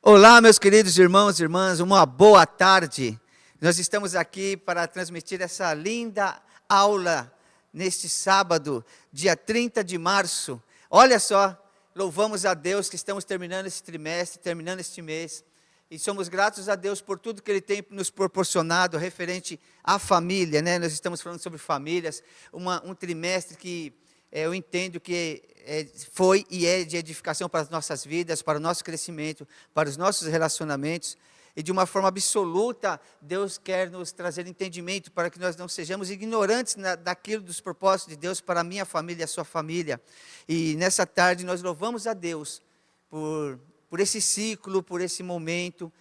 Olá, meus queridos irmãos e irmãs, uma boa tarde. Nós estamos aqui para transmitir essa linda aula neste sábado, dia 30 de março. Olha só, louvamos a Deus que estamos terminando esse trimestre, terminando este mês. E somos gratos a Deus por tudo que Ele tem nos proporcionado referente à família, né? Nós estamos falando sobre famílias, um trimestre que eu entendo que foi e é de edificação para as nossas vidas, para o nosso crescimento, para os nossos relacionamentos. E de uma forma absoluta, Deus quer nos trazer entendimento para que nós não sejamos ignorantes daquilo dos propósitos de Deus para a minha família e a sua família. E nessa tarde nós louvamos a Deus por esse ciclo, por esse momento,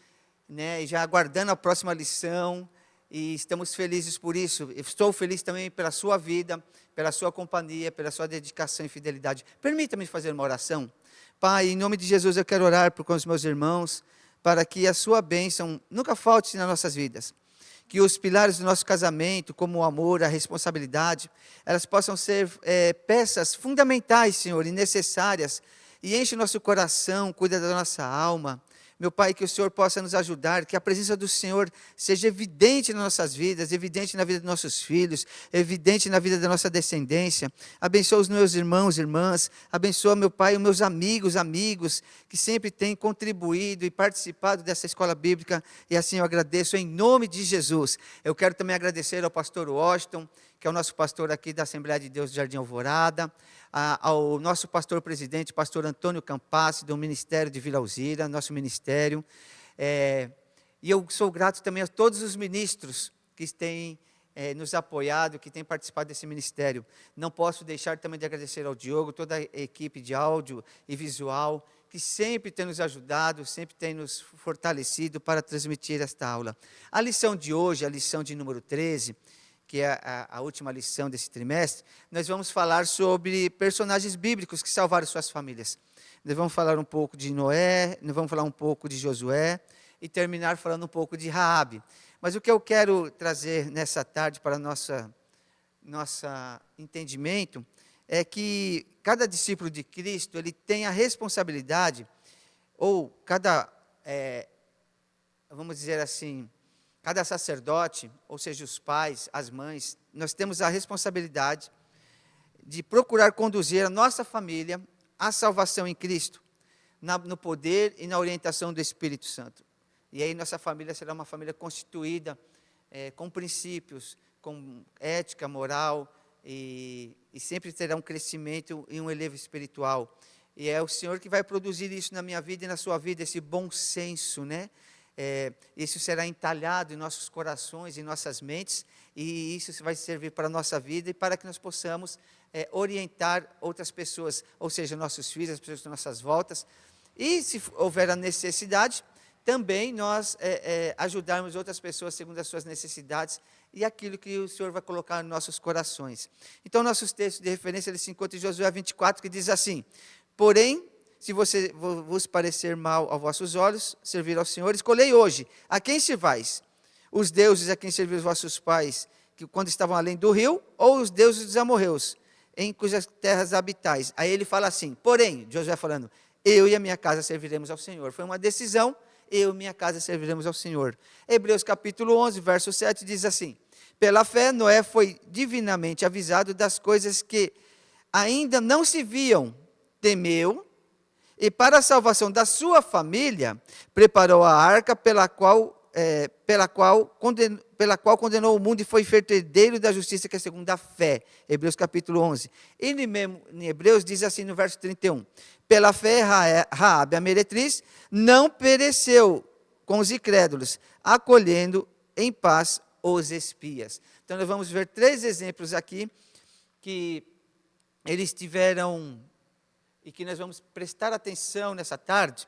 né? E já aguardando a próxima lição. E estamos felizes por isso. Estou feliz também pela sua vida, pela sua companhia, pela sua dedicação e fidelidade. Permita-me fazer uma oração. Pai, em nome de Jesus eu quero orar com os meus irmãos, para que a sua bênção nunca falte nas nossas vidas. Que os pilares do nosso casamento, como o amor, a responsabilidade, elas possam ser peças fundamentais, Senhor, e necessárias. E enche o nosso coração, cuida da nossa alma. Meu Pai, que o Senhor possa nos ajudar, que a presença do Senhor seja evidente nas nossas vidas, evidente na vida dos nossos filhos, evidente na vida da nossa descendência. Abençoa os meus irmãos e irmãs, abençoa, meu Pai, os meus amigos, que sempre têm contribuído e participado dessa escola bíblica, e assim eu agradeço em nome de Jesus. Eu quero também agradecer ao pastor Washington, que é o nosso pastor aqui da Assembleia de Deus do Jardim Alvorada, ao nosso pastor presidente, pastor Antônio Campassi, do Ministério de Vila Alzira, nosso ministério. E eu sou grato também a todos os ministros que têm nos apoiado, que têm participado desse ministério. Não posso deixar também de agradecer ao Diogo, toda a equipe de áudio e visual, que sempre tem nos ajudado, sempre tem nos fortalecido para transmitir esta aula. A lição de hoje, a lição de número 13, que é a última lição desse trimestre, nós vamos falar sobre personagens bíblicos que salvaram suas famílias. Nós vamos falar um pouco de Noé, nós vamos falar um pouco de Josué, e terminar falando um pouco de Raabe. Mas o que eu quero trazer nessa tarde para nosso entendimento, é que cada discípulo de Cristo, ele tem a responsabilidade, ou vamos dizer assim, cada sacerdote, ou seja, os pais, as mães, nós temos a responsabilidade de procurar conduzir a nossa família à salvação em Cristo, no poder e na orientação do Espírito Santo. E aí nossa família será uma família constituída com princípios, com ética, moral, e sempre terá um crescimento e um elevo espiritual. E é o Senhor que vai produzir isso na minha vida e na sua vida, esse bom senso, né? Isso será entalhado em nossos corações, em nossas mentes, e isso vai servir para a nossa vida e para que nós possamos orientar outras pessoas, ou seja, nossos filhos, as pessoas das nossas voltas, e se houver a necessidade, também nós ajudarmos outras pessoas segundo as suas necessidades e aquilo que o Senhor vai colocar nos nossos corações. Então, nossos textos de referência, eles se encontram em Josué 24, que diz assim: porém, se você vos parecer mal aos vossos olhos, servir ao Senhor, escolhei hoje, a quem servais? Os deuses a quem serviram os vossos pais, que quando estavam além do rio, ou os deuses dos amorreus, em cujas terras habitais? Aí ele fala assim, porém, Josué falando, eu e a minha casa serviremos ao Senhor. Foi uma decisão, eu e minha casa serviremos ao Senhor. Hebreus capítulo 11, verso 7 diz assim, pela fé Noé foi divinamente avisado das coisas que ainda não se viam, temeu, e para a salvação da sua família, preparou a arca pela qual condenou o mundo e foi feito herdeiro da justiça que é segundo a fé. Hebreus capítulo 11. E em Hebreus diz assim no verso 31. Pela fé, Raabe, a meretriz, não pereceu com os incrédulos, acolhendo em paz os espias. Então nós vamos ver 3 exemplos aqui, que eles tiveram, e que nós vamos prestar atenção nessa tarde,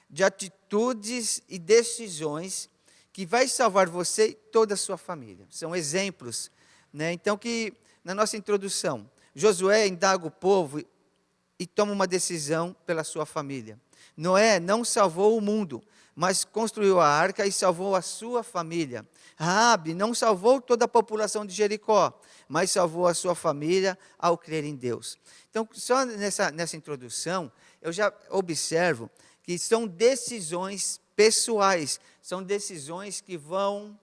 de atitudes e decisões que vai salvar você e toda a sua família. São exemplos, né? Então, que na nossa introdução, Josué indaga o povo e toma uma decisão pela sua família. Noé não salvou o mundo, mas construiu a arca e salvou a sua família. Raabe não salvou toda a população de Jericó, mas salvou a sua família ao crer em Deus. Então, só nessa introdução, eu já observo que são decisões pessoais, são decisões que vão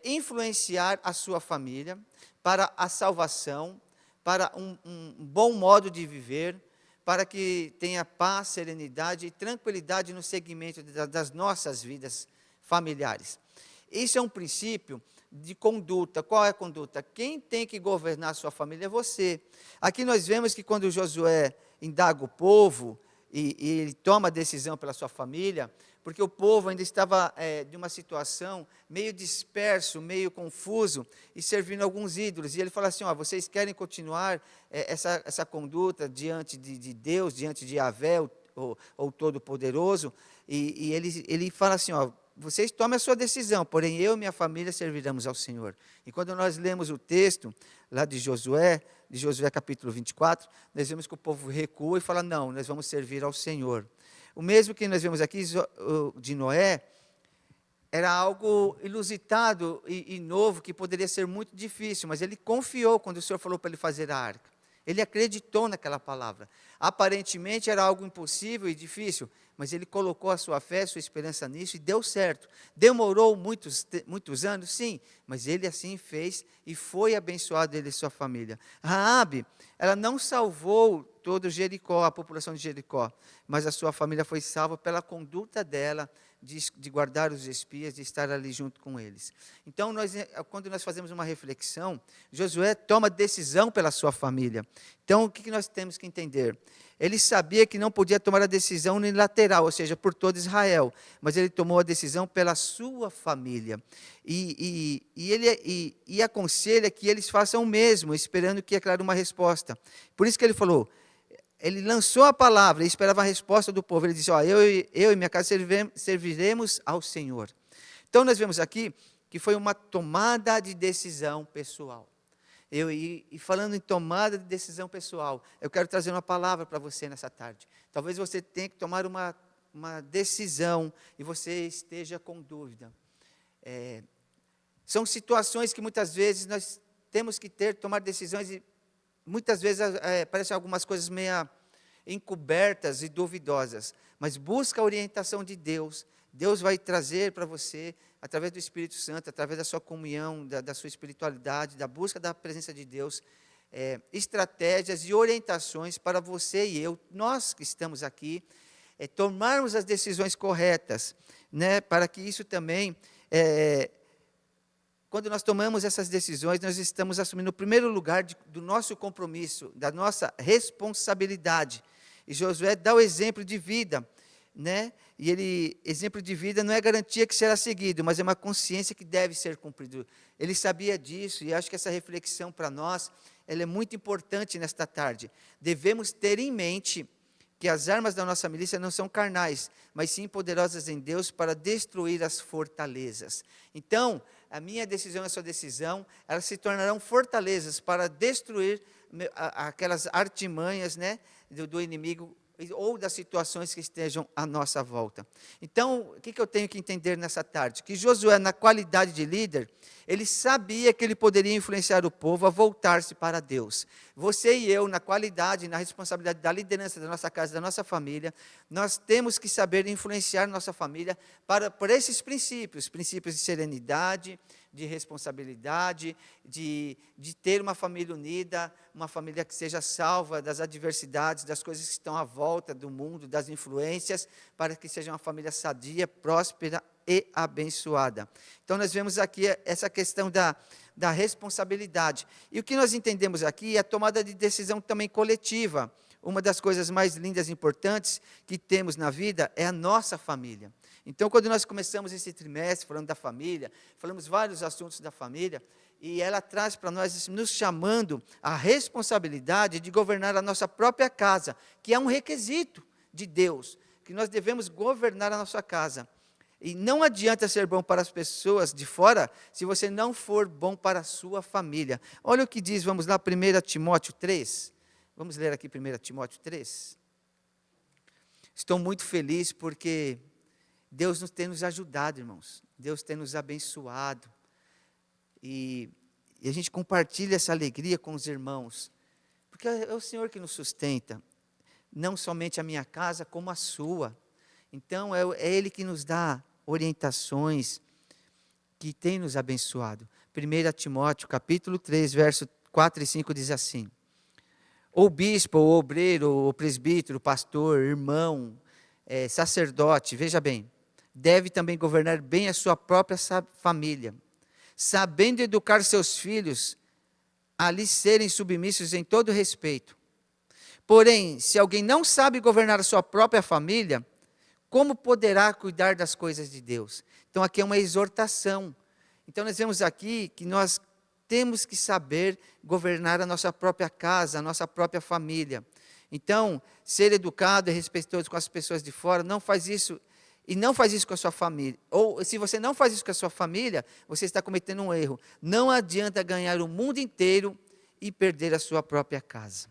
influenciar a sua família para a salvação, para um bom modo de viver, para que tenha paz, serenidade e tranquilidade no segmento das nossas vidas familiares. Isso é um princípio de conduta. Qual é a conduta? Quem tem que governar a sua família é você. Aqui nós vemos que quando Josué indaga o povo, e ele toma a decisão pela sua família, porque o povo ainda estava de uma situação meio disperso, meio confuso, e servindo alguns ídolos. E ele fala assim, vocês querem continuar essa conduta diante de Deus, diante de Yahvé, o Todo-Poderoso? E ele fala assim, vocês tomem a sua decisão, porém eu e minha família serviremos ao Senhor. E quando nós lemos o texto lá de Josué capítulo 24, nós vemos que o povo recua e fala, não, nós vamos servir ao Senhor. O mesmo que nós vemos aqui de Noé, era algo inusitado e novo, que poderia ser muito difícil, mas ele confiou quando o Senhor falou para ele fazer a arca. Ele acreditou naquela palavra. Aparentemente era algo impossível e difícil, mas ele colocou a sua fé, a sua esperança nisso e deu certo. Demorou muitos anos, sim, mas ele assim fez e foi abençoado ele e sua família. Raabe, ela não salvou todo Jericó, a população de Jericó, mas a sua família foi salva pela conduta dela, de guardar os espias, de estar ali junto com eles. Então, quando nós fazemos uma reflexão, Josué toma decisão pela sua família. Então, o que nós temos que entender? Ele sabia que não podia tomar a decisão unilateral, ou seja, por todo Israel, mas ele tomou a decisão pela sua família. E ele aconselha que eles façam o mesmo, esperando que, é claro, uma resposta. Por isso que ele falou, ele lançou a palavra e esperava a resposta do povo. Ele disse, eu e minha casa serviremos ao Senhor. Então, nós vemos aqui que foi uma tomada de decisão pessoal. E falando em tomada de decisão pessoal, eu quero trazer uma palavra para você nessa tarde. Talvez você tenha que tomar uma decisão e você esteja com dúvida. São situações que muitas vezes nós temos que tomar decisões e muitas vezes parecem algumas coisas meio encobertas e duvidosas, mas busca a orientação de Deus. Deus vai trazer para você, através do Espírito Santo, através da sua comunhão, da sua espiritualidade, da busca da presença de Deus, estratégias e orientações para você e eu, nós que estamos aqui, tomarmos as decisões corretas, né, para que isso também... Quando nós tomamos essas decisões, nós estamos assumindo o primeiro lugar do nosso compromisso, da nossa responsabilidade. E Josué dá o exemplo de vida, né? E exemplo de vida não é garantia que será seguido, mas é uma consciência que deve ser cumprido. Ele sabia disso, e acho que essa reflexão para nós, ela é muito importante nesta tarde. Devemos ter em mente que as armas da nossa milícia não são carnais, mas sim poderosas em Deus para destruir as fortalezas. Então, a minha decisão e a sua decisão, elas se tornarão fortalezas para destruir aquelas artimanhas, né, do inimigo ou das situações que estejam à nossa volta. Então, o que eu tenho que entender nessa tarde? Que Josué, na qualidade de líder, ele sabia que ele poderia influenciar o povo a voltar-se para Deus. Você e eu, na qualidade, na responsabilidade da liderança da nossa casa, da nossa família, nós temos que saber influenciar nossa família por esses princípios de serenidade, de responsabilidade, de ter uma família unida, uma família que seja salva das adversidades, das coisas que estão à volta do mundo, das influências, para que seja uma família sadia, próspera e abençoada. Então, nós vemos aqui essa questão da responsabilidade. E o que nós entendemos aqui é a tomada de decisão também coletiva. Uma das coisas mais lindas e importantes que temos na vida é a nossa família. Então, quando nós começamos esse trimestre falando da família, falamos vários assuntos da família, e ela traz para nós, nos chamando a responsabilidade de governar a nossa própria casa, que é um requisito de Deus, que nós devemos governar a nossa casa. E não adianta ser bom para as pessoas de fora, se você não for bom para a sua família. Olha o que diz, vamos lá, 1 Timóteo 3. Vamos ler aqui 1 Timóteo 3. Estou muito feliz porque Deus tem nos ajudado, irmãos. Deus tem nos abençoado. E a gente compartilha essa alegria com os irmãos. Porque é o Senhor que nos sustenta. Não somente a minha casa, como a sua. Então, é Ele que nos dá orientações, que tem nos abençoado. 1 Timóteo, capítulo 3, verso 4 e 5 diz assim: ou bispo, ou obreiro, ou presbítero, pastor, irmão, sacerdote, veja bem, deve também governar bem a sua própria família, sabendo educar seus filhos a lhes serem submissos em todo respeito. Porém, se alguém não sabe governar a sua própria família, como poderá cuidar das coisas de Deus? Então aqui é uma exortação. Então nós vemos aqui que nós temos que saber governar a nossa própria casa, a nossa própria família. Então, ser educado e respeitoso com as pessoas de fora, não faz isso, e não faz isso com a sua família. Ou se você não faz isso com a sua família, você está cometendo um erro. Não adianta ganhar o mundo inteiro e perder a sua própria casa.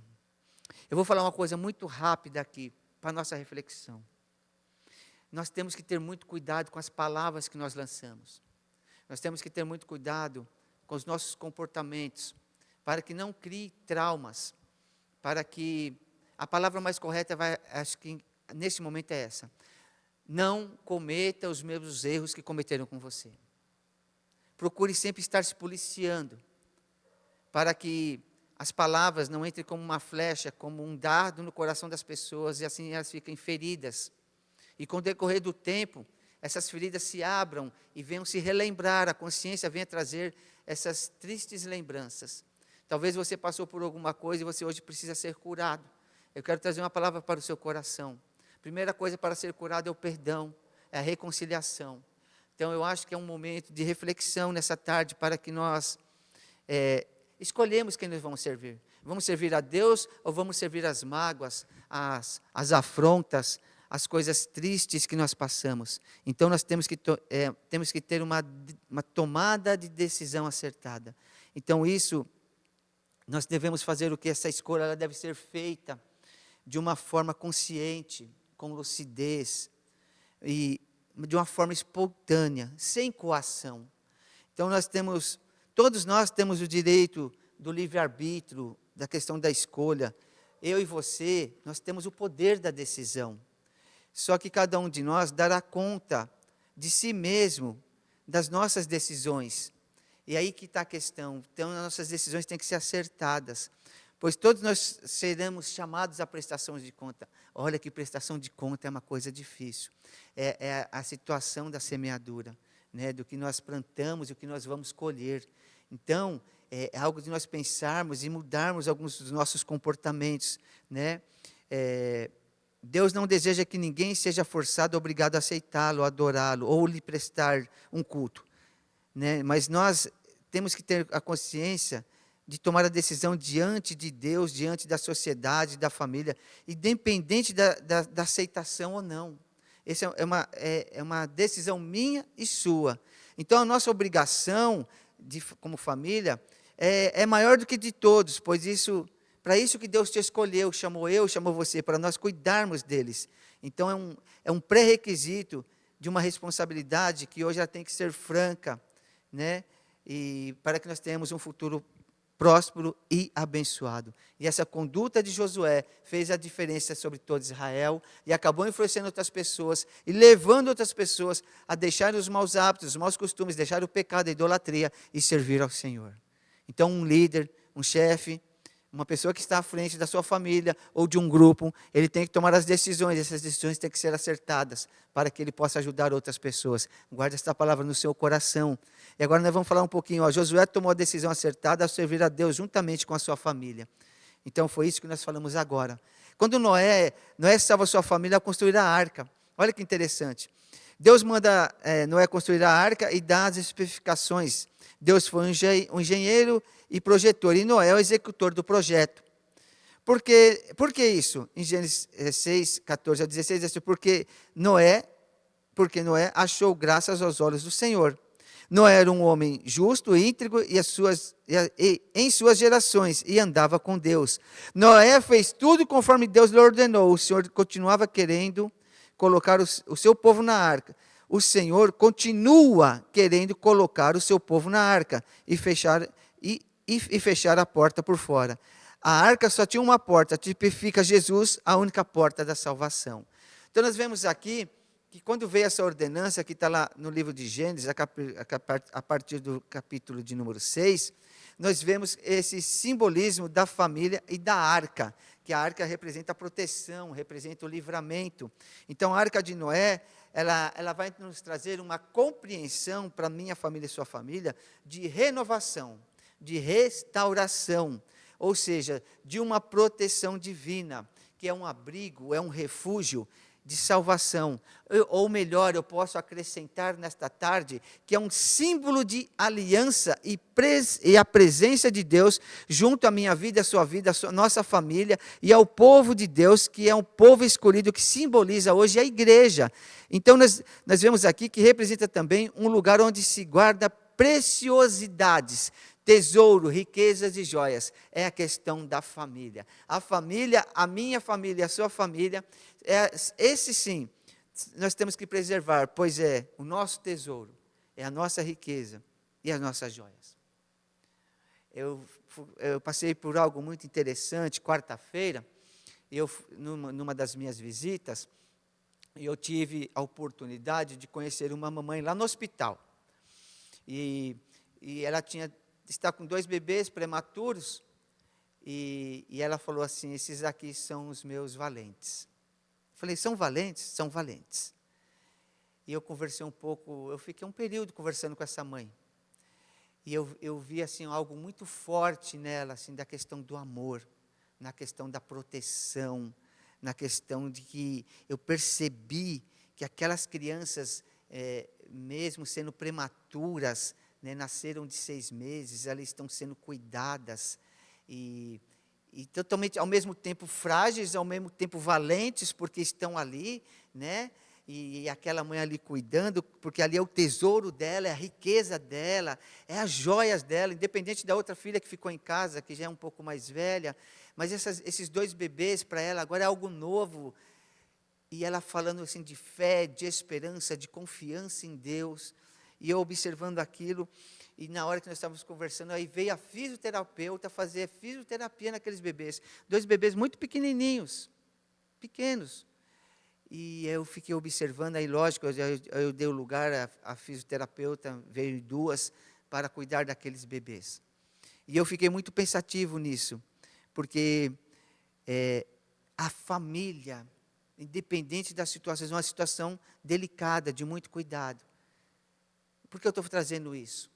Eu vou falar uma coisa muito rápida aqui, para a nossa reflexão. Nós temos que ter muito cuidado com as palavras que nós lançamos. Nós temos que ter muito cuidado com os nossos comportamentos, para que não crie traumas, para que a palavra mais correta, acho que nesse momento é essa: não cometa os mesmos erros que cometeram com você. Procure sempre estar se policiando, para que as palavras não entrem como uma flecha, como um dardo no coração das pessoas, e assim elas fiquem feridas. E com o decorrer do tempo, essas feridas se abram e venham se relembrar, a consciência venha trazer essas tristes lembranças. Talvez você passou por alguma coisa e você hoje precisa ser curado. Eu quero trazer uma palavra para o seu coração. Primeira coisa para ser curado é o perdão, é a reconciliação. Então eu acho que é um momento de reflexão nessa tarde, para que nós escolhemos quem nós vamos servir. Vamos servir a Deus ou vamos servir as mágoas, as afrontas, as coisas tristes que nós passamos? Então nós temos que ter uma tomada de decisão acertada. Então isso, nós devemos fazer o que? Essa escolha ela deve ser feita de uma forma consciente, com lucidez, e de uma forma espontânea, sem coação. Então todos nós temos o direito do livre-arbítrio, da questão da escolha. Eu e você, nós temos o poder da decisão. Só que cada um de nós dará conta de si mesmo, das nossas decisões. E aí que está a questão. Então, as nossas decisões têm que ser acertadas, pois todos nós seremos chamados à prestação de conta. Olha que prestação de conta é uma coisa difícil. É a situação da semeadura, né, do que nós plantamos e o que nós vamos colher. Então, é algo de nós pensarmos e mudarmos alguns dos nossos comportamentos, né? Deus não deseja que ninguém seja forçado, obrigado a aceitá-lo, a adorá-lo, ou lhe prestar um culto, né? Mas nós temos que ter a consciência de tomar a decisão diante de Deus, diante da sociedade, da família, independente da aceitação ou não. Essa é uma decisão minha e sua. Então, a nossa obrigação, como família, é maior do que de todos, pois para isso que Deus te escolheu, chamou você, para nós cuidarmos deles. Então, é um pré-requisito de uma responsabilidade que hoje ela tem que ser franca, né? E para que nós tenhamos um futuro próspero e abençoado. E essa conduta de Josué fez a diferença sobre todo Israel e acabou influenciando outras pessoas e levando outras pessoas a deixarem os maus hábitos, os maus costumes, deixar o pecado, a idolatria e servir ao Senhor. Então, um líder, um chefe, uma pessoa que está à frente da sua família ou de um grupo, ele tem que tomar as decisões, essas decisões têm que ser acertadas, para que ele possa ajudar outras pessoas. Guarde esta palavra no seu coração. E agora nós vamos falar um pouquinho, Josué tomou a decisão acertada ao servir a Deus juntamente com a sua família. Então foi isso que nós falamos agora. Quando Noé salva a sua família ao construir a arca, olha que interessante. Deus manda Noé construir a arca e dá as especificações. Deus foi um engenheiro e projetor, e Noé é o executor do projeto. Por que isso? Em Gênesis 6, 14 a 16, diz assim, porque Noé achou graças aos olhos do Senhor. Noé era um homem justo, íntegro em suas gerações, e andava com Deus. Noé fez tudo conforme Deus lhe ordenou. O Senhor continuava querendo colocar o seu povo na arca. O Senhor continua querendo colocar o seu povo na arca e fechar a porta por fora. A arca só tinha uma porta, tipifica Jesus, a única porta da salvação. Então nós vemos aqui que quando veio essa ordenança, que está lá no livro de Gênesis, a partir do capítulo de número 6, nós vemos esse simbolismo da família e da arca, que a arca representa a proteção, representa o livramento. Então, a arca de Noé, ela vai nos trazer uma compreensão para a minha família e sua família, de renovação, de restauração, ou seja, de uma proteção divina, que é um abrigo, é um refúgio de salvação. Ou melhor, eu posso acrescentar nesta tarde, que é um símbolo de aliança e a presença de Deus junto à minha vida, à sua vida, à nossa família e ao povo de Deus, que é um povo escolhido, que simboliza hoje a igreja. Então nós vemos aqui que representa também um lugar onde se guarda preciosidades, tesouro, riquezas e joias. É a questão da família. A família, a minha família, a sua família, esse sim, nós temos que preservar, pois é o nosso tesouro, é a nossa riqueza e as nossas joias. Eu passei por algo muito interessante, quarta-feira, numa das minhas visitas, eu tive a oportunidade de conhecer uma mamãe lá no hospital. E ela está com 2 bebês prematuros, e ela falou assim: esses aqui são os meus valentes. Eu falei: são valentes? São valentes. E eu conversei um pouco, eu fiquei um período conversando com essa mãe. E eu vi assim, algo muito forte nela, assim, da questão do amor, na questão da proteção, na questão de que eu percebi que aquelas crianças, mesmo sendo prematuras, né, nasceram de 6 meses, elas estão sendo cuidadas, e totalmente, ao mesmo tempo frágeis, ao mesmo tempo valentes, porque estão ali, né, e aquela mãe ali cuidando, porque ali é o tesouro dela, é a riqueza dela, é as joias dela, independente da outra filha que ficou em casa, que já é um pouco mais velha, mas esses 2 bebês, para ela, agora é algo novo, e ela falando assim de fé, de esperança, de confiança em Deus, e eu observando aquilo, e na hora que nós estávamos conversando, aí veio a fisioterapeuta fazer fisioterapia naqueles bebês, 2 bebês muito pequenininhos, pequenos, e eu fiquei observando, aí lógico, eu dei o lugar, a fisioterapeuta veio 2 para cuidar daqueles bebês, e eu fiquei muito pensativo nisso, porque a família, independente das situações, é uma situação delicada, de muito cuidado. Por que eu estou trazendo isso?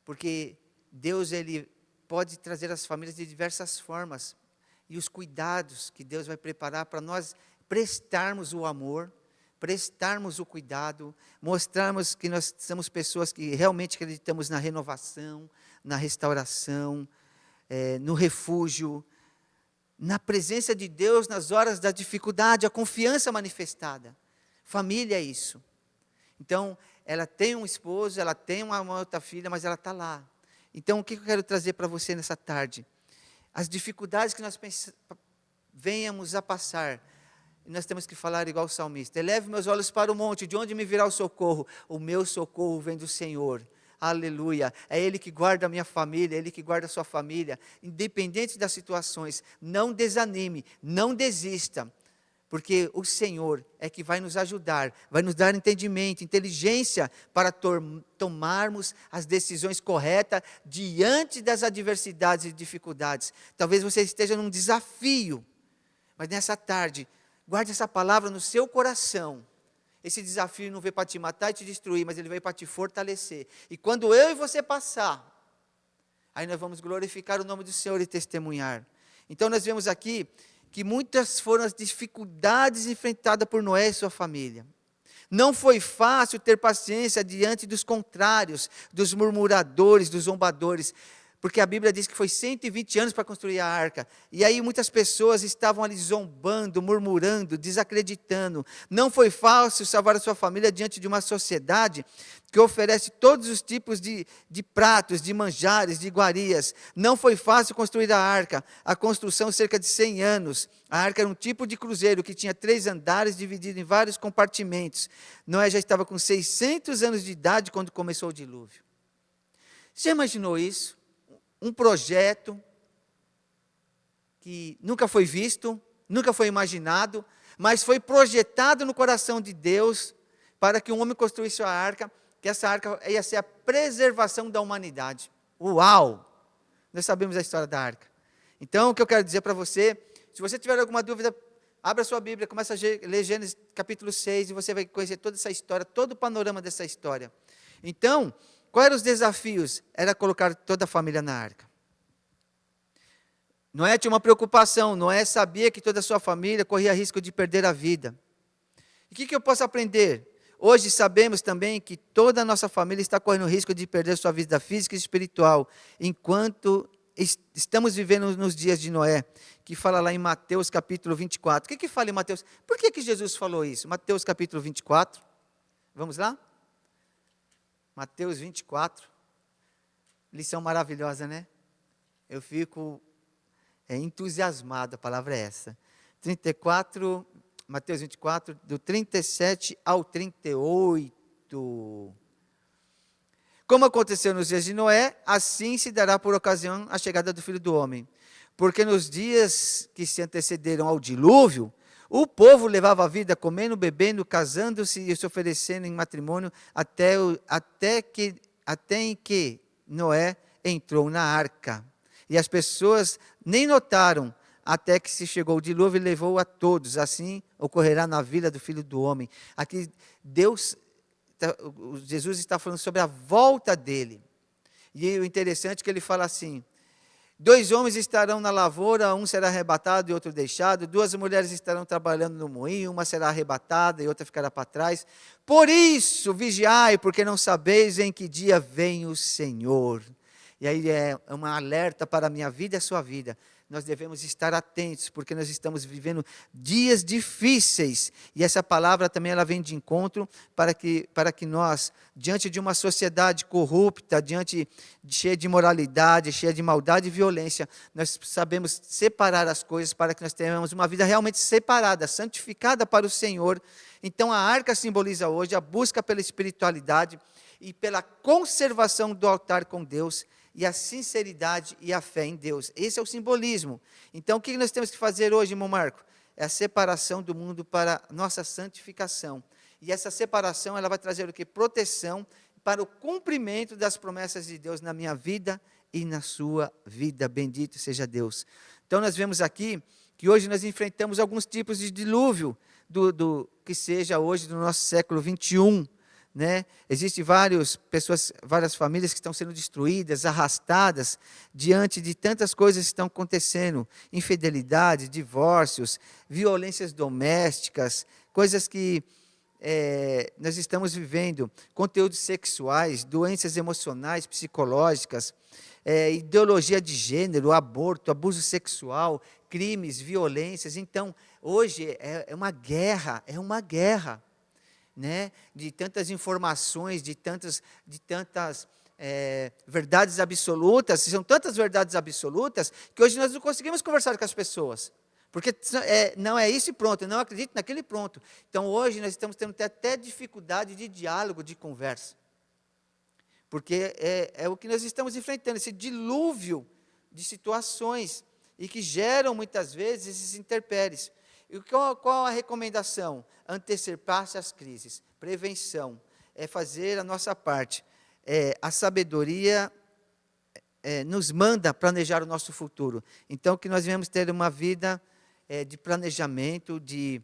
Porque Deus, Ele pode trazer as famílias de diversas formas, e os cuidados que Deus vai preparar para nós prestarmos o amor, prestarmos o cuidado, mostrarmos que nós somos pessoas que realmente acreditamos na renovação, na restauração, no refúgio, na presença de Deus nas horas da dificuldade, a confiança manifestada. Família é isso. Então, ela tem um esposo, ela tem uma outra filha, mas ela está lá. Então, o que eu quero trazer para você nessa tarde? As dificuldades que nós venhamos a passar, nós temos que falar igual o salmista: eleve meus olhos para o monte, de onde me virá o socorro? O meu socorro vem do Senhor. Aleluia, é Ele que guarda a minha família, é Ele que guarda a sua família, independente das situações. Não desanime, não desista, porque o Senhor é que vai nos ajudar, vai nos dar entendimento, inteligência, para tomarmos as decisões corretas diante das adversidades e dificuldades. Talvez você esteja num desafio, mas nessa tarde, guarde essa palavra no seu coração. Esse desafio não veio para te matar e te destruir, mas ele veio para te fortalecer. E quando eu e você passar, aí nós vamos glorificar o nome do Senhor e testemunhar. Então nós vemos aqui que muitas foram as dificuldades enfrentadas por Noé e sua família. Não foi fácil ter paciência diante dos contrários, dos murmuradores, dos zombadores, porque a Bíblia diz que foi 120 anos para construir a arca, e aí muitas pessoas estavam ali zombando, murmurando, desacreditando. Não foi fácil salvar a sua família diante de uma sociedade que oferece todos os tipos de pratos, de manjares, de iguarias. Não foi fácil construir a arca, a construção cerca de 100 anos. A arca era um tipo de cruzeiro que tinha 3 andares dividido em vários compartimentos. Noé já estava com 600 anos de idade quando começou o dilúvio. Você imaginou isso? Um projeto que nunca foi visto, nunca foi imaginado, mas foi projetado no coração de Deus para que um homem construísse a arca, que essa arca ia ser a preservação da humanidade. Uau! Nós sabemos a história da arca. Então, o que eu quero dizer para você, se você tiver alguma dúvida, abra sua Bíblia, começa a ler Gênesis capítulo 6, e você vai conhecer toda essa história, todo o panorama dessa história. Então, quais eram os desafios? Era colocar toda a família na arca. Noé tinha uma preocupação, Noé sabia que toda a sua família corria risco de perder a vida. E o que eu posso aprender? Hoje sabemos também que toda a nossa família está correndo risco de perder sua vida física e espiritual, enquanto estamos vivendo nos dias de Noé, que fala lá em Mateus capítulo 24. O que fala em Mateus? Por que Jesus falou isso? Mateus capítulo 24. Vamos lá? Mateus 24. Lição maravilhosa, né? Eu fico entusiasmado, a palavra é essa. 34, Mateus 24, do 37 ao 38. Como aconteceu nos dias de Noé, assim se dará por ocasião a chegada do Filho do Homem. Porque nos dias que se antecederam ao dilúvio, o povo levava a vida comendo, bebendo, casando-se e se oferecendo em matrimônio até em que Noé entrou na arca. E as pessoas nem notaram até que se chegou o dilúvio e levou a todos. Assim ocorrerá na vida do Filho do Homem. Aqui Jesus está falando sobre a volta dele. E o interessante é que ele fala assim: 2 homens estarão na lavoura, um será arrebatado e outro deixado. 2 mulheres estarão trabalhando no moinho, uma será arrebatada e outra ficará para trás. Por isso, vigiai, porque não sabeis em que dia vem o Senhor. E aí é uma alerta para a minha vida e a sua vida. Nós devemos estar atentos, porque nós estamos vivendo dias difíceis. E essa palavra também ela vem de encontro para que nós, diante de uma sociedade corrupta, cheia de imoralidade, cheia de maldade e violência, nós sabemos separar as coisas para que nós tenhamos uma vida realmente separada, santificada para o Senhor. Então a arca simboliza hoje a busca pela espiritualidade e pela conservação do altar com Deus, e a sinceridade e a fé em Deus. Esse é o simbolismo. Então, o que nós temos que fazer hoje, irmão Marco? É a separação do mundo para nossa santificação. E essa separação, ela vai trazer o quê? Proteção para o cumprimento das promessas de Deus na minha vida e na sua vida. Bendito seja Deus. Então, nós vemos aqui que hoje nós enfrentamos alguns tipos de dilúvio, que seja hoje do nosso século 21, né? Existem várias famílias que estão sendo destruídas, arrastadas, diante de tantas coisas que estão acontecendo, infidelidade, divórcios, violências domésticas, coisas que nós estamos vivendo, conteúdos sexuais, doenças emocionais, psicológicas, ideologia de gênero, aborto, abuso sexual, crimes, violências. Então, hoje é uma guerra, né, de tantas informações, de tantas verdades absolutas. São tantas verdades absolutas que hoje nós não conseguimos conversar com as pessoas, porque não é isso e pronto, eu não acredito naquele pronto. Então hoje nós estamos tendo até dificuldade de diálogo, de conversa, porque é o que nós estamos enfrentando, esse dilúvio de situações, e que geram muitas vezes esses intempéries. E qual a recomendação? Antecipar-se às crises. Prevenção. É fazer a nossa parte. A sabedoria nos manda planejar o nosso futuro. Então, que nós venhamos ter uma vida de planejamento, de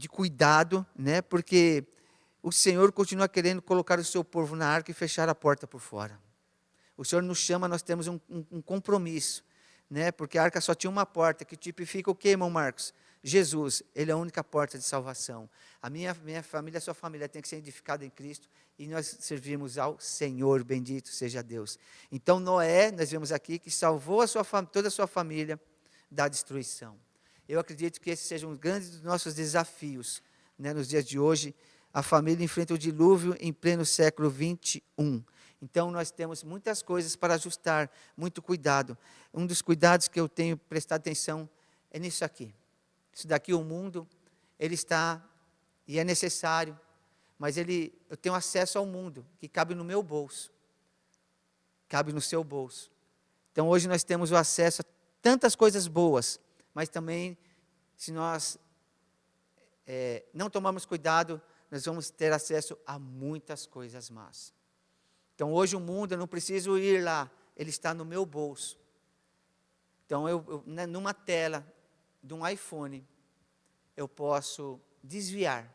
cuidado, né? Porque o Senhor continua querendo colocar o seu povo na arca e fechar a porta por fora. O Senhor nos chama, nós temos um compromisso, né? Porque a arca só tinha uma porta, que tipifica o quê, irmão Marcos? Jesus, Ele é a única porta de salvação. A minha família, a sua família tem que ser edificada em Cristo, e nós servimos ao Senhor, bendito seja Deus. Então Noé, nós vemos aqui, que salvou toda a sua família da destruição. Eu acredito que esse seja um grande dos nossos desafios, né, nos dias de hoje. A família enfrenta o dilúvio em pleno século 21. Então nós temos muitas coisas para ajustar, muito cuidado. Um dos cuidados que eu tenho prestado atenção é nisso aqui. Isso daqui, o mundo, ele está, e é necessário, mas eu tenho acesso ao mundo, que cabe no meu bolso, cabe no seu bolso. Então hoje nós temos o acesso a tantas coisas boas, mas também, se nós não tomarmos cuidado, nós vamos ter acesso a muitas coisas más. Então, hoje o mundo, eu não preciso ir lá, ele está no meu bolso. Então, numa tela de um iPhone, eu posso desviar.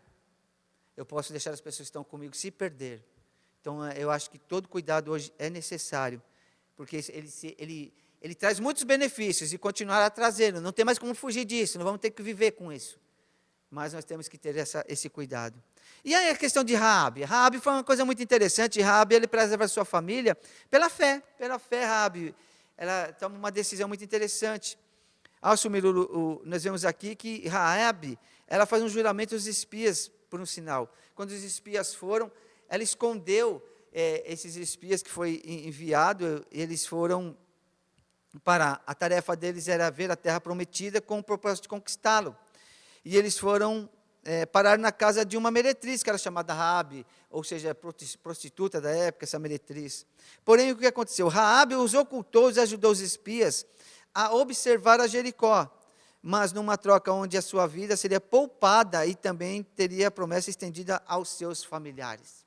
Eu posso deixar as pessoas que estão comigo se perder. Então, eu acho que todo cuidado hoje é necessário, porque ele traz muitos benefícios e continuará trazendo. Não tem mais como fugir disso, não vamos ter que viver com isso. Mas nós temos que ter esse cuidado. E aí a questão de Raabe. Raabe foi uma coisa muito interessante. Raabe, ele preserva a sua família pela fé. Pela fé, Raabe, ela toma uma decisão muito interessante. Ao assumir nós vemos aqui que Raabe, ela faz um juramento aos espias por um sinal. Quando os espias foram, ela escondeu esses espias que foi enviado, eles foram a tarefa deles era ver a terra prometida com o propósito de conquistá-lo. E eles foram parar na casa de uma meretriz, que era chamada Raabe, ou seja, prostituta da época, essa meretriz. Porém, o que aconteceu? Raabe os ocultou e ajudou os espias a observar a Jericó, mas numa troca onde a sua vida seria poupada e também teria a promessa estendida aos seus familiares.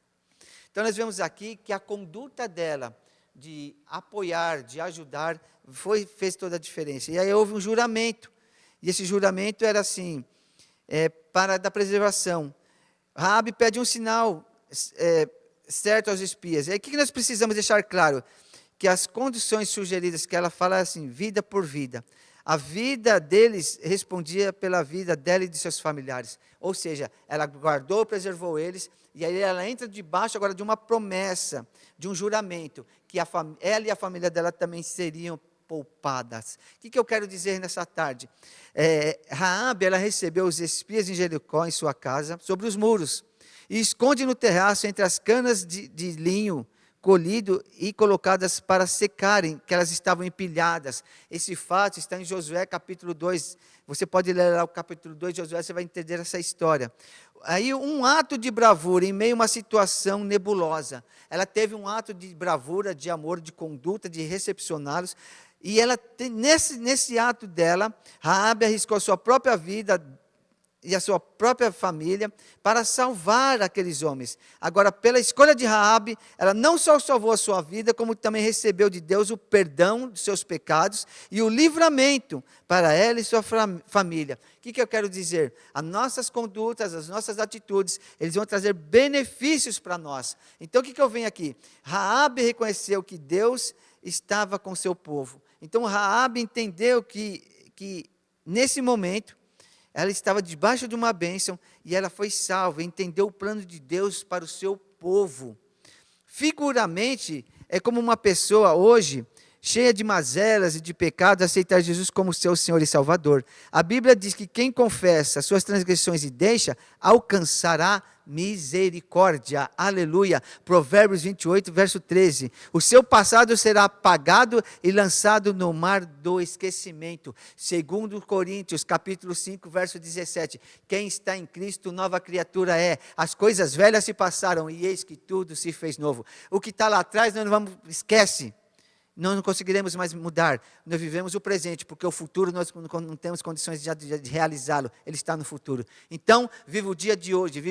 Então, nós vemos aqui que a conduta dela de apoiar, de ajudar, fez toda a diferença. E aí houve um juramento, e esse juramento era assim, para da preservação. Raabe pede um sinal certo aos espias. E aí o que nós precisamos deixar claro? Que as condições sugeridas, que ela fala assim, vida por vida. A vida deles respondia pela vida dela e de seus familiares. Ou seja, ela guardou, preservou eles, e aí ela entra debaixo agora de uma promessa, de um juramento, que ela e a família dela também seriam poupadas. O que eu quero dizer nessa tarde? Raabe, ela recebeu os espias em Jericó, em sua casa, sobre os muros, e esconde no terraço entre as canas de linho colhido e colocadas para secarem, que elas estavam empilhadas. Esse fato está em Josué capítulo 2, você pode ler lá o capítulo 2 de Josué, você vai entender essa história. Aí um ato de bravura em meio a uma situação nebulosa, ela teve um ato de bravura, de amor, de conduta, de recepcioná-los, e ela, nesse ato dela, Raabe arriscou a sua própria vida e a sua própria família para salvar aqueles homens. Agora, pela escolha de Raabe, ela não só salvou a sua vida, como também recebeu de Deus o perdão dos seus pecados e o livramento para ela e sua família. O que eu quero dizer? As nossas condutas, as nossas atitudes, eles vão trazer benefícios para nós. Então, o que eu venho aqui? Raabe reconheceu que Deus estava com seu povo. Então, Raabe entendeu que nesse momento, ela estava debaixo de uma bênção e ela foi salva, entendeu o plano de Deus para o seu povo. Figuramente, é como uma pessoa hoje, cheia de mazelas e de pecados, aceitar Jesus como seu Senhor e Salvador. A Bíblia diz que quem confessa suas transgressões e deixa, alcançará misericórdia. Aleluia. Provérbios 28, verso 13. O seu passado será apagado e lançado no mar do esquecimento. Segundo Coríntios, capítulo 5, verso 17. Quem está em Cristo, nova criatura é. As coisas velhas se passaram e eis que tudo se fez novo. O que está lá atrás, nós não vamos, esquece. Nós não conseguiremos mais mudar, nós vivemos o presente, porque o futuro nós não temos condições de realizá-lo, ele está no futuro. Então, viva o dia de hoje,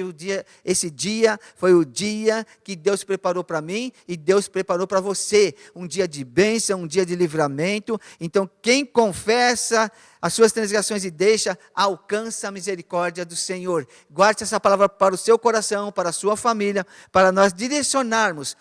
esse dia foi o dia que Deus preparou para mim e Deus preparou para você, um dia de bênção, um dia de livramento. Então, quem confessa as suas transgressões e deixa, alcança a misericórdia do Senhor. Guarde essa palavra para o seu coração, para a sua família, para nós direcionarmos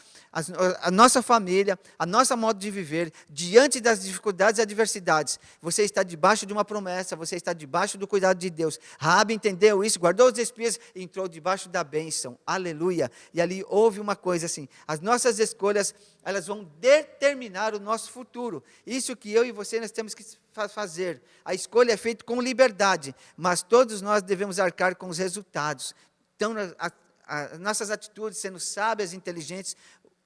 a nossa família, a nossa modo de viver, diante das dificuldades e adversidades. Você está debaixo de uma promessa, você está debaixo do cuidado de Deus. Raabe entendeu isso, guardou os espias e entrou debaixo da bênção. Aleluia. E ali houve uma coisa assim, as nossas escolhas, elas vão determinar o nosso futuro. Isso que eu e você nós temos que fazer. A escolha é feita com liberdade, mas todos nós devemos arcar com os resultados. Então, as nossas atitudes, sendo sábias e inteligentes,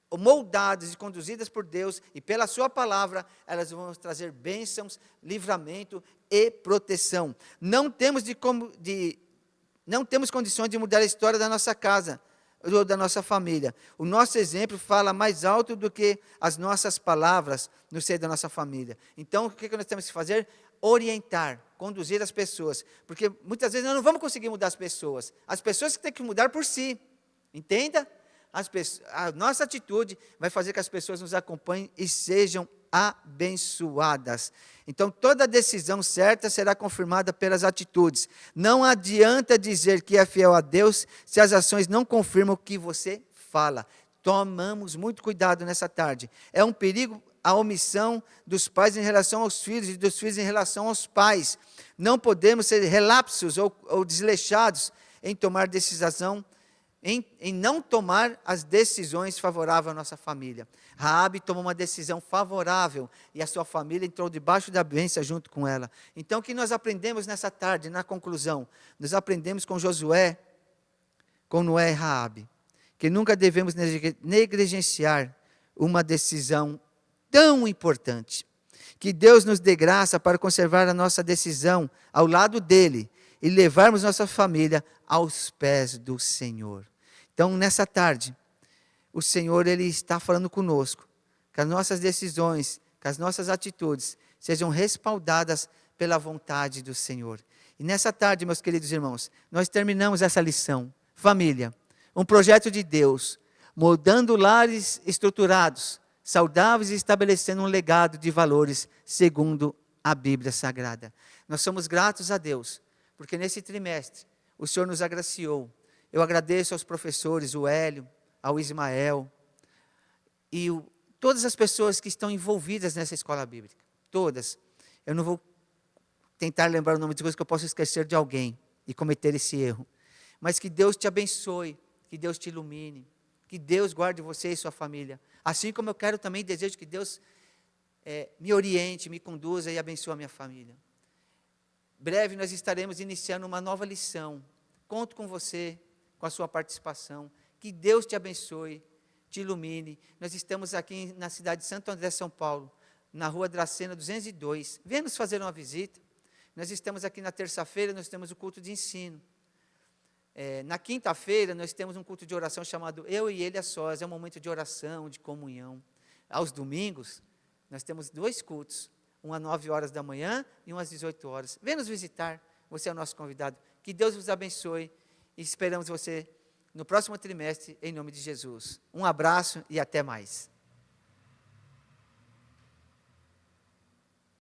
moldadas e conduzidas por Deus e pela sua palavra, elas vão trazer bênçãos, livramento e proteção. Não temos condições de mudar a história da nossa casa ou da nossa família. O nosso exemplo fala mais alto do que as nossas palavras no seio da nossa família. Então, o que nós temos que fazer? orientar, conduzir as pessoas, porque muitas vezes nós não vamos conseguir mudar as pessoas que têm que mudar por si, entenda? A nossa atitude vai fazer que as pessoas nos acompanhem e sejam abençoadas. Então, toda decisão certa será confirmada pelas atitudes. Não adianta dizer que é fiel a Deus se as ações não confirmam o que você fala. Tomamos muito cuidado nessa tarde. É um perigo a omissão dos pais em relação aos filhos e dos filhos em relação aos pais. Não podemos ser relapsos ou desleixados em tomar decisão, em não tomar as decisões favoráveis à nossa família. Raabe tomou uma decisão favorável e a sua família entrou debaixo da bênção junto com ela. Então, o que nós aprendemos nessa tarde, na conclusão? Nós aprendemos com Josué, com Noé e Raabe, que nunca devemos negligenciar uma decisão tão importante. Que Deus nos dê graça para conservar a nossa decisão ao lado dele e levarmos nossa família aos pés do Senhor. Então, nessa tarde, o Senhor ele está falando conosco, que as nossas decisões, que as nossas atitudes sejam respaldadas pela vontade do Senhor. E nessa tarde, meus queridos irmãos, nós terminamos essa lição. Família, um projeto de Deus, moldando lares estruturados, saudáveis e estabelecendo um legado de valores segundo a Bíblia Sagrada. Nós somos gratos a Deus, porque nesse trimestre o Senhor nos agraciou. Eu agradeço aos professores, o Hélio, ao Ismael, e todas as pessoas que estão envolvidas nessa escola bíblica. Todas. Eu não vou tentar lembrar o nome de coisas que eu posso esquecer de alguém e cometer esse erro. Mas que Deus te abençoe, que Deus te ilumine, que Deus guarde você e sua família. Assim como eu quero também, desejo que Deus me oriente, me conduza e abençoe a minha família. Breve nós estaremos iniciando uma nova lição. Conto com você, com a sua participação. Que Deus te abençoe, te ilumine. Nós estamos aqui na cidade de Santo André, São Paulo, na rua Dracena 202. Venha nos fazer uma visita. Nós estamos aqui na terça-feira, nós temos o culto de ensino. Na quinta-feira, nós temos um culto de oração chamado Eu e Ele a Sós. É um momento de oração, de comunhão. Aos domingos, nós temos 2 cultos. Um às 9 horas da manhã e um às 18 horas. Venha nos visitar, você é o nosso convidado. Que Deus vos abençoe e esperamos você no próximo trimestre, em nome de Jesus. Um abraço e até mais.